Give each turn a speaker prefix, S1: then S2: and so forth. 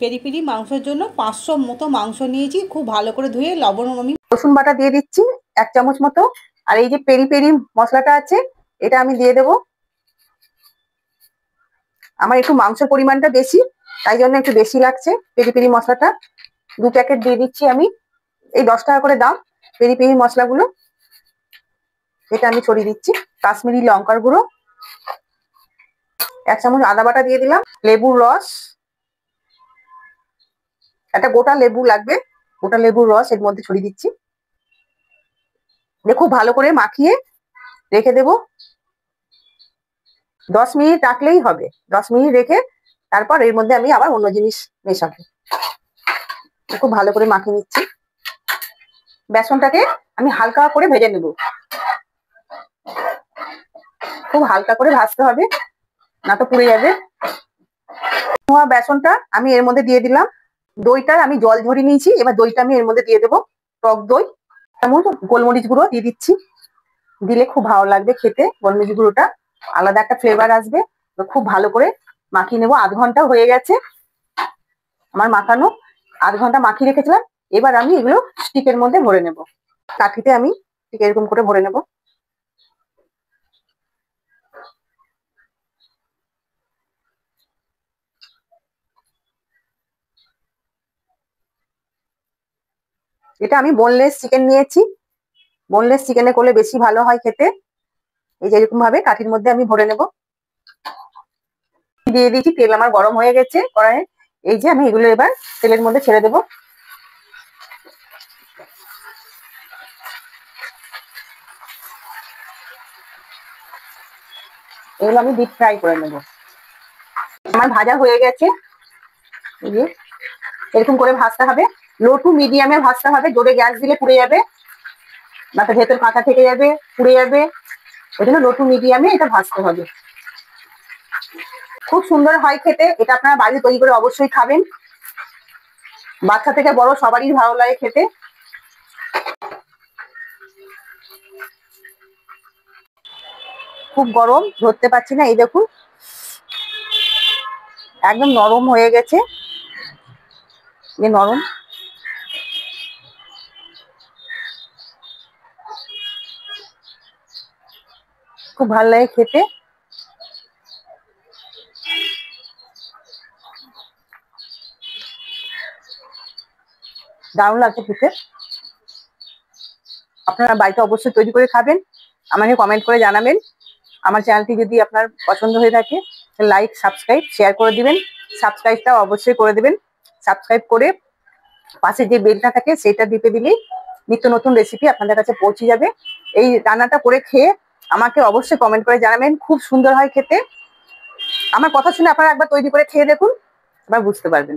S1: Peri peri মাংসের জন্য 500 মতো মাংস নিয়েছি, খুব ভালো করে ধুয়ে লবণ আমি রসুন বাটা দিয়ে দিচ্ছি 1 চামচ মতো। আর এই যে পেরি পেরি মশলাটা আছে এটা আমি দিয়ে দেবো। আমার একটু মাংসের পরিমাণটা বেশি, তাই জন্য একটু বেশি লাগছে। পেরি পেরি মশলাটা 2 প্যাকেট দিয়ে দিচ্ছি আমি। এই 10 টাকা করে দাম পেরি পেরি মশলাগুলো। এটা আমি ছড়িয়ে দিচ্ছি। কাশ্মীরি লঙ্কার গুঁড়ো 1 চামচ, আদা বাটা দিয়ে দিলাম, লেবুর রস, একটা গোটা লেবু লাগবে, গোটা লেবুর রস এর মধ্যে ছড়িয়ে দিচ্ছি। খুব ভালো করে মাখিয়ে রেখে দেব। 10 মিনিট রাখলেই হবে। 10 মিনিট রেখে তারপর এর মধ্যে আমি আবার অন্য জিনিস মেশাবো। খুব ভালো করে মাখিয়ে নিচ্ছি। বেসনটাকে আমি হালকা করে ভেজে নেব, খুব হালকা করে ভাজতে হবে, না তো পুড়ে যাবে। বেসনটা আমি এর মধ্যে দিয়ে দিলাম। দইটা আমি জল ঝরিয়ে নিয়েছি, এবার দইটা আমি এর মধ্যে দিয়ে দেবো, টক দই। এমন গোলমরিচ গুঁড়ো দিয়ে দিচ্ছি, দিলে খুব ভালো লাগবে খেতে। গোলমরিচ গুঁড়োটা আলাদা একটা ফ্লেভার আসবে। তো খুব ভালো করে মাখিয়ে নেবো। 1/2 ঘন্টা হয়ে গেছে আমার মাখানো, 1/2 ঘন্টা মাখিয়ে রেখেছিলাম। এবার আমি এগুলো স্টিকের মধ্যে ভরে নেব। কাঠিতে আমি ঠিক এরকম করে ভরে নেব। এটা আমি বোনলেস চিকেন নিয়েছি। বোনলেস চিকেনে করলে বেশি ভালো হয় খেতে। এই যে এরকম ভাবে কাঠির মধ্যে আমি ভরে নেব। দিয়ে দিয়েছি, তেল আমার গরম হয়ে গেছে কড়াইয়ে। এই যে আমি এগুলো এবার তেলের মধ্যে ছেড়ে দেব। এগুলো আমি ডিপ ফ্রাই করে নেব। আমার ভাজা হয়ে গেছে। এই যে এরকম করে ভাজতে হবে, লো টু মিডিয়ামে ভাজতে হবে। জোরে গ্যাস দিলে পুড়ে যাবে, না তো ভেতর কাঁচা থেকে যাবে, পুড়ে যাবে। ওই জন্য লো টু মিডিয়ামে এটা ভাজতে হবে। খুব সুন্দর হয় খেতে। এটা আপনারা বাড়িতে তৈরি করে অবশ্যই খাবেন। বাচ্চা থেকে বড় সবারই ভালো লাগে খেতে। খুব গরম, ধরতে পারছি না। এই দেখুন একদম নরম হয়ে গেছে, নরম। খুব ভালো লাগে খেতে। দারুণ লাগছে খেতে। আপনারা বাড়িতে অবশ্যই তৈরি করে খাবেন, আমাকে কমেন্ট করে জানাবেন। আমার চ্যানেলটি যদি আপনার পছন্দ হয়ে থাকে লাইক, সাবস্ক্রাইব, শেয়ার করে দিবেন। সাবস্ক্রাইবটাও অবশ্যই করে দিবেন। সাবস্ক্রাইব করে পাশে যে বেলটা থাকে সেটা টিপে দিলেই নিত্য নতুন রেসিপি আপনাদের কাছে পৌঁছে যাবে। এই রান্নাটা করে খেয়ে আমাকে অবশ্যই কমেন্ট করে জানাবেন। খুব সুন্দর হয় খেতে। আমার কথা শুনে আপনারা একবার তৈরি করে খেয়ে দেখুন, এবার বুঝতে পারবেন।